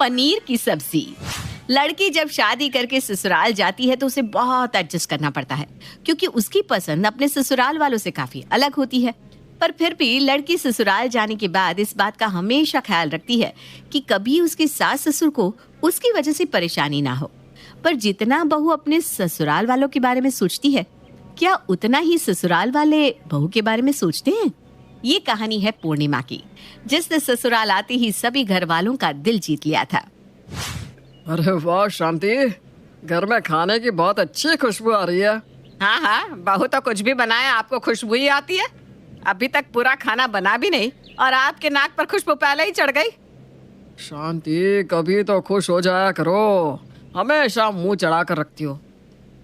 पनीर की सब्जी। लड़की जब शादी करके ससुराल जाती है तो उसे बहुत एडजस्ट करना पड़ता है, क्योंकि उसकी पसंद अपने ससुराल वालों से काफी अलग होती है। पर फिर भी लड़की ससुराल जाने के बाद इस बात का हमेशा ख्याल रखती है कि कभी उसके सास ससुर को उसकी वजह से परेशानी ना हो। पर जितना बहू अपने ससुराल वालों के बारे में सोचती है, क्या उतना ही ससुराल वाले बहू के बारे में सोचते हैं? ये कहानी है पूर्णिमा की, जिसने ससुराल आते ही सभी घर वालों का दिल जीत लिया था। अरे वाह शांति, घर में खाने की बहुत अच्छी खुशबू आ रही है। हाँ हाँ, बहू तो कुछ भी बनाए आपको खुशबू ही आती है। अभी तक पूरा खाना बना भी नहीं और आपके नाक पर खुशबू पहले ही चढ़ गई। शांति, कभी तो खुश हो जाया करो, हमेशा मुंह चढ़ा कर रखती हो।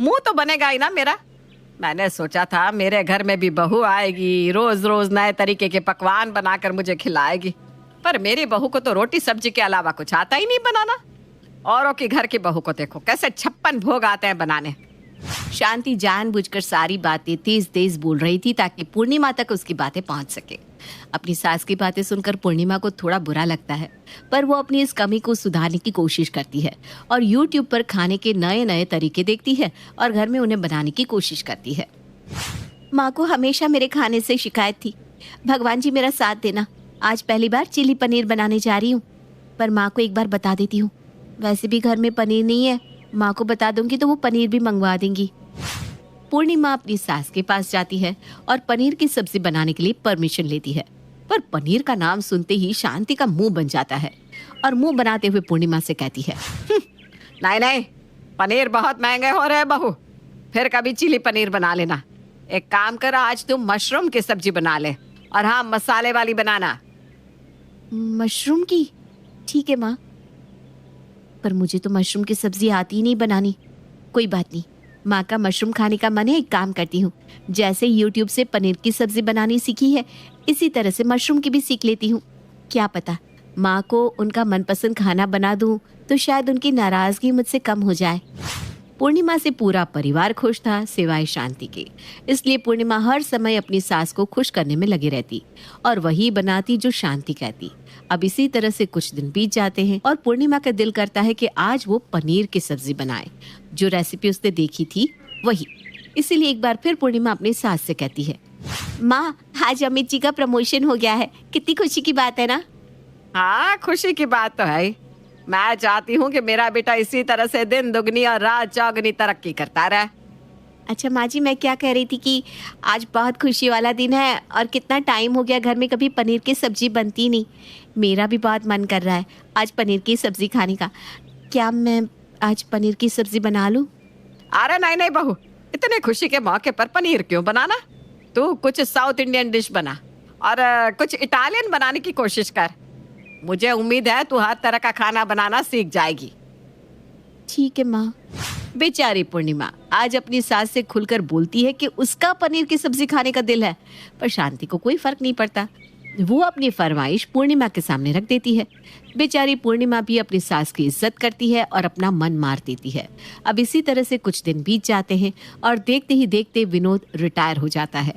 मुंह तो बनेगा ही ना मेरा। मैंने सोचा था मेरे घर में भी बहू आएगी, रोज रोज नए तरीके के पकवान बनाकर मुझे खिलाएगी, पर मेरी बहू को तो रोटी सब्जी के अलावा कुछ आता ही नहीं बनाना। औरों के घर की बहू को देखो कैसे 56 भोग आते हैं बनाने। शांति जानबूझकर सारी बातें तेज तेज बोल रही थी ताकि पूर्णिमा तक उसकी बातें पहुंच सके। अपनी सास की बातें सुनकर पूर्णिमा को थोड़ा बुरा लगता है, पर वो अपनी इस कमी को सुधारने की कोशिश करती है और YouTube पर खाने के नए नए तरीके देखती है और घर में उन्हें बनाने की कोशिश करती है। माँ को हमेशा मेरे खाने से शिकायत थी। भगवान जी मेरा साथ देना, आज पहली बार चिली पनीर बनाने जा रही हूँ। पर माँ को एक बार बता देती हूँ, वैसे भी घर में पनीर नहीं है, माँ को बता दूंगी तो वो पनीर भी मंगवा देंगी। पूर्णिमा अपनी सास के पास जाती है और पनीर की सब्जी बनाने के लिए परमिशन लेती है। पर पनीर का नाम सुनते ही शांति का मुंह बन जाता है और मुंह बनाते हुए पूर्णिमा से कहती है, नहीं नहीं, पनीर बहुत महंगे हो रहे हैं बहू, फिर कभी चिली पनीर बना लेना। एक काम कर, आज तुम मशरूम की सब्जी बना ले, और हाँ, मसाले वाली बनाना। मशरूम की? ठीक है माँ, पर मुझे तो मशरूम की सब्जी आती ही नहीं बनानी। कोई बात नहीं, माँ का मशरूम खाने का मन है, एक काम करती हूँ, जैसे YouTube से पनीर की सब्जी बनानी सीखी है, इसी तरह से मशरूम की भी सीख लेती हूँ। क्या पता माँ को उनका मनपसंद खाना बना दूँ तो शायद उनकी नाराजगी मुझसे कम हो जाए। पूर्णिमा से पूरा परिवार खुश था सिवाय शांति के, इसलिए पूर्णिमा हर समय अपनी सास को खुश करने में लगी रहती और वही बनाती जो शांति कहती। अब इसी तरह से कुछ दिन बीत जाते हैं और पूर्णिमा का दिल करता है कि आज वो पनीर की सब्जी बनाए, जो रेसिपी उसने देखी थी वही। इसीलिए एक बार फिर पूर्णिमा अपनी सास से कहती है, माँ आज अमित जी का प्रमोशन हो गया है, कितनी खुशी की बात है ना? हाँ, खुशी की बात तो है। मैं चाहती हूँ कि मेरा बेटा इसी तरह से दिन दुगनी और रात चौगनी तरक्की करता रहे। अच्छा माँ जी, मैं क्या कह रही थी कि आज बहुत खुशी वाला दिन है और कितना टाइम हो गया घर में कभी पनीर की सब्जी बनती नहीं। मेरा भी बहुत मन कर रहा है आज पनीर की सब्जी खाने का। क्या मैं आज पनीर की सब्जी बना लूँ? अरे नहीं नहीं बहू, इतने खुशी के मौके पर पनीर क्यों बनाना? तू कुछ साउथ इंडियन डिश बना और कुछ इटालियन बनाने की कोशिश कर। मुझे उम्मीद है तू हर तरह का खाना बनाना सीख जाएगी। ठीक है माँ। बेचारी पूर्णिमा आज अपनी सास से खुलकर बोलती है कि उसका पनीर की सब्जी खाने का दिल है, पर शांति को कोई फर्क नहीं पड़ता। वो अपनी फरमाइश पूर्णिमा के सामने रख देती है। बेचारी पूर्णिमा भी अपनी सास की इज्जत करती है और अपना मन मार देती है। अब इसी तरह से कुछ दिन बीत जाते हैं और देखते ही देखते विनोद रिटायर हो जाता है।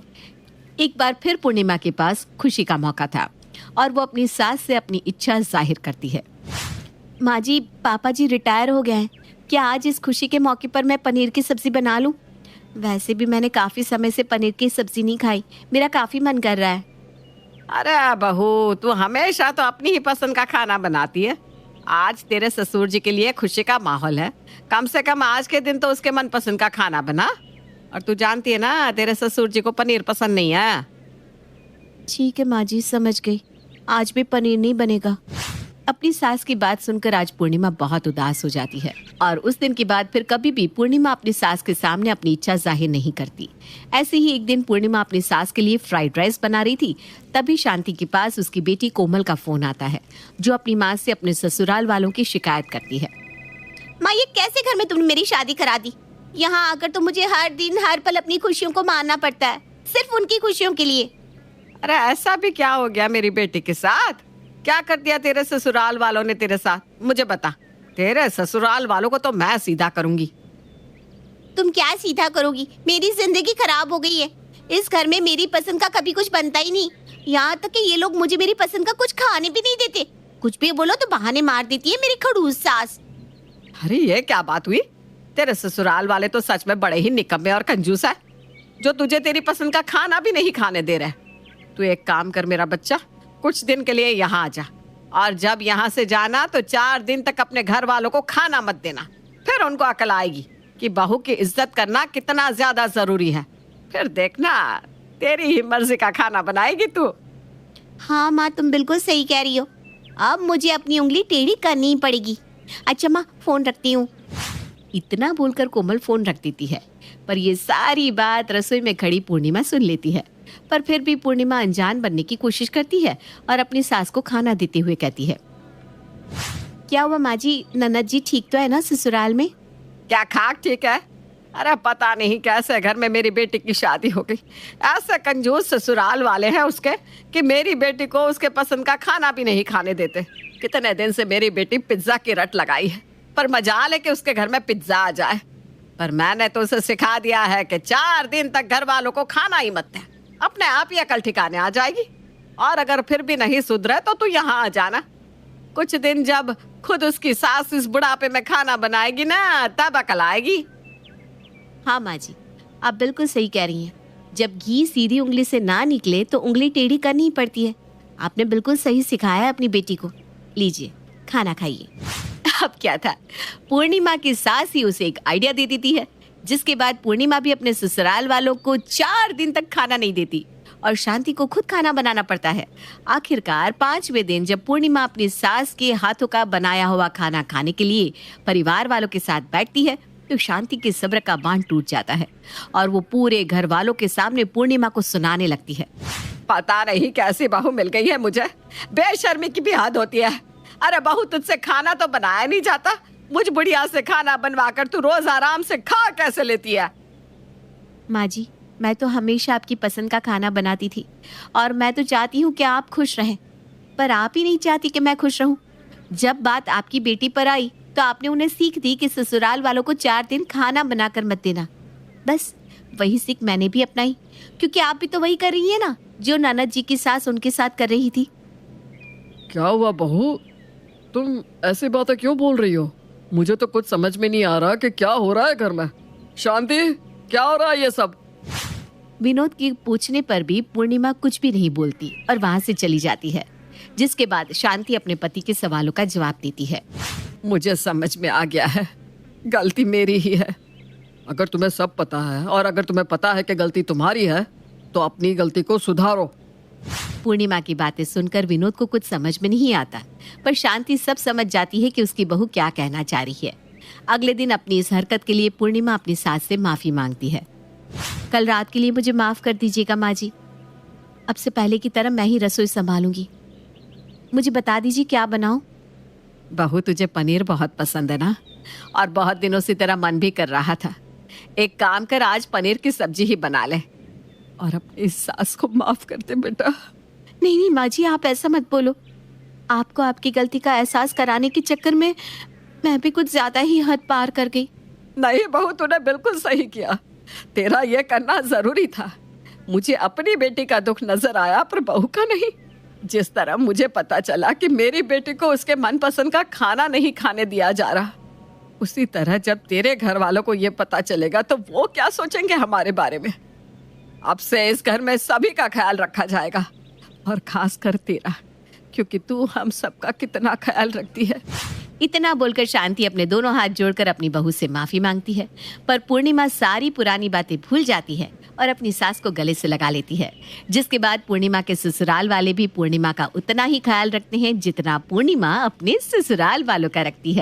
एक बार फिर पूर्णिमा के पास खुशी का मौका था और वो अपनी सास से अपनी इच्छा जाहिर करती है। माँ जी, पापा जी रिटायर हो गए हैं, क्या आज इस खुशी के मौके पर मैं पनीर की सब्जी बना लूं? वैसे भी मैंने काफी समय से पनीर की सब्जी नहीं खाई, मेरा काफी मन कर रहा है। अरे बहू, तू हमेशा तो अपनी ही पसंद का खाना बनाती है। आज तेरे ससुर जी के लिए खुशी का माहौल है, कम से कम आज के दिन तो उसके मनपसंद का खाना बना। और तू जानती है ना, तेरे ससुर जी को पनीर पसंद नहीं है। ठीक है माँ जी, समझ गई, आज भी पनीर नहीं बनेगा। अपनी सास की बात सुनकर आज पूर्णिमा बहुत उदास हो जाती है और उस दिन के बाद फिर कभी भी पूर्णिमा अपनी सास के सामने अपनी इच्छा जाहिर नहीं करती। ऐसे ही एक दिन पूर्णिमा अपनी सास के लिए फ्राइड राइस बना रही थी, तभी शांति के पास उसकी बेटी कोमल का फोन आता है, जो अपनी माँ से अपने ससुराल वालों की शिकायत करती है। माँ, ये कैसे घर में तुमने मेरी शादी करा दी? यहाँ आकर तो मुझे हर दिन हर पल अपनी खुशियों को मानना पड़ता है, सिर्फ उनकी खुशियों के लिए। अरे ऐसा भी क्या हो गया मेरी बेटी के साथ? क्या कर दिया तेरे ससुराल वालों ने तेरे साथ? मुझे बता। तेरे ससुराल वालों को तो मैं सीधा करूंगी। तुम क्या सीधा करोगी? मेरी जिंदगी खराब हो गई है। इस घर में मेरी पसंद का कभी कुछ बनता ही नहीं। यहाँ तक कि ये लोग मुझे मेरी पसंद का कुछ खाने भी नहीं देते। कुछ भी बोलो तो बहाने मार देती है मेरी खड़ूस सास। अरे ये क्या बात हुई? तेरे ससुराल वाले तो सच में बड़े ही निकम्मे और कंजूस है, जो तुझे तेरी पसंद का खाना भी नहीं खाने दे रहे। तू एक काम कर मेरा बच्चा, कुछ दिन के लिए यहाँ आ जा, और जब यहाँ से जाना तो 4 दिन तक अपने घर वालों को खाना मत देना। फिर उनको अकल आएगी कि बहू की इज्जत करना कितना ज्यादा जरूरी है। फिर देखना तेरी ही मर्जी का खाना बनाएगी तू। हाँ माँ, तुम बिल्कुल सही कह रही हो। अब मुझे अपनी उंगली टेढ़ी करनी ही पड़ेगी। अच्छा माँ, फोन रखती हूँ। इतना बोलकर कोमल फोन रख देती है, पर ये सारी बात रसोई में खड़ी पूर्णिमा सुन लेती है। पर फिर भी पूर्णिमा अनजान बनने की कोशिश करती है और अपनी सास को खाना देते हुए कहती है, क्या हुआ माँ जी, ननद जी ठीक तो है ना ससुराल में? क्या खाक ठीक है? अरे पता नहीं कैसे घर में मेरी बेटी की शादी हो गई। ऐसे कंजूस ससुराल वाले हैं उसके कि मेरी बेटी को उसके पसंद का खाना भी नहीं खाने देते। कितने दिन से मेरी बेटी पिज्जा की रट लगाई है, पर मजाल है कि उसके घर में पिज्जा आ जाए। पर मैंने तो उसे सिखा दिया है कि 4 दिन तक घर वालों को खाना ही मत दे, अपने आप ही अकल ठिकाने आ जाएगी। और अगर फिर भी नहीं सुधरे तो तू यहाँ आ जाना। कुछ दिन जब खुद उसकी सास इस बुढ़ापे में खाना बनाएगी ना, तब अकल आएगी। हाँ माँ जी, आप बिल्कुल सही कह रही हैं। जब घी सीधी उंगली से ना निकले तो उंगली टेढ़ी करनी ही पड़ती है। आपने बिल्कुल सही सिखाया है अपनी बेटी को। लीजिए खाना खाइए। अब क्या था, पूर्णिमा की सास ही उसे एक आइडिया दे देती है, जिसके बाद पूर्णिमा भी अपने ससुराल वालों को 4 दिन तक खाना नहीं देती और शांति को खुद खाना बनाना पड़ता है। आखिरकार 5वें दिन जब पूर्णिमा अपनी सास के हाथों का बनाया हुआ खाना खाने के लिए परिवार वालों के साथ बैठती है तो शांति के सब्र का बांध टूट जाता है और वो पूरे घर वालों के सामने पूर्णिमा को सुनाने लगती है। पता नहीं कैसी बहू मिल गई है मुझे, बेशर्मी की भी हद होती है। अरे बहू, तुझसे खाना तो बनाया नहीं जाता, मुझ बुढ़िया से खाना बनवाकर तू रोज आराम से खा कैसे लेती है? माँ जी, मैं तो हमेशा आपकी पसंद का खाना बनाती थी और मैं तो चाहती हूँ कि आप खुश रहें, पर आप ही नहीं चाहती कि मैं खुश रहूं। जब बात आपकी बेटी पर आई तो आपने उन्हें सीख दी कि ससुराल वालों को 4 दिन खाना बनाकर मत देना। बस वही सीख मैंने भी अपनाई, क्योंकि आप भी तो वही कर रही है ना जो ननद जी की सास उनके साथ कर रही थी। क्या हुआ बहू, तुम ऐसी बातें क्यों बोल रही हो? मुझे तो कुछ समझ में नहीं आ रहा कि क्या हो रहा है घर में। शांति, क्या हो रहा है ये सब? विनोद के पूछने पर भी पूर्णिमा कुछ भी नहीं बोलती और वहां से चली जाती है, जिसके बाद शांति अपने पति के सवालों का जवाब देती है। मुझे समझ में आ गया है, गलती मेरी ही है। अगर तुम्हें सब पता है और अगर तुम्हें पता है कि गलती तुम्हारी है तो अपनी गलती को सुधारो। पूर्णिमा की बातें सुनकर विनोद को कुछ समझ में नहीं आता, पर शांति सब समझ जाती है कि उसकी बहू क्या कहना चाह रही है। अगले दिन अपनी इस हरकत के लिए पूर्णिमा अपनी सास से माफी मांगती है। कल रात के लिए मुझे माफ कर दीजिएगा माँ जी, अब से पहले की तरह मैं ही रसोई संभालूंगी। मुझे बता दीजिए क्या बनाऊं? बहू, तुझे पनीर बहुत पसंद है ना, और बहुत दिनों से तेरा मन भी कर रहा था। एक काम कर, आज पनीर की सब्जी ही बना ले और अपनी सास को माफ कर दे बेटा। नहीं नहीं माँ जी, आप ऐसा मत बोलो। आपको आपकी गलती का एहसास कराने के चक्कर में मैं भी कुछ ज्यादा ही हद पार कर गई। नहीं बहू, तूने बिल्कुल सही किया, तेरा ये करना जरूरी था। मुझे अपनी बेटी का दुख नजर आया पर बहू का नहीं। जिस तरह मुझे पता चला कि मेरी बेटी को उसके मनपसंद का खाना नहीं खाने दिया जा रहा, उसी तरह जब तेरे घर वालों को ये पता चलेगा तो वो क्या सोचेंगे हमारे बारे में। अब से इस घर में सभी का ख्याल रखा जाएगा, और खास कर तेरा, क्योंकि तू हम सबका कितना ख्याल रखती है। इतना बोलकर शांति अपने दोनों हाथ जोड़कर अपनी बहू से माफी मांगती है, पर पूर्णिमा सारी पुरानी बातें भूल जाती है और अपनी सास को गले से लगा लेती है। जिसके बाद पूर्णिमा के ससुराल वाले भी पूर्णिमा का उतना ही ख्याल रखते हैं जितना पूर्णिमा अपने ससुराल वालों का रखती है।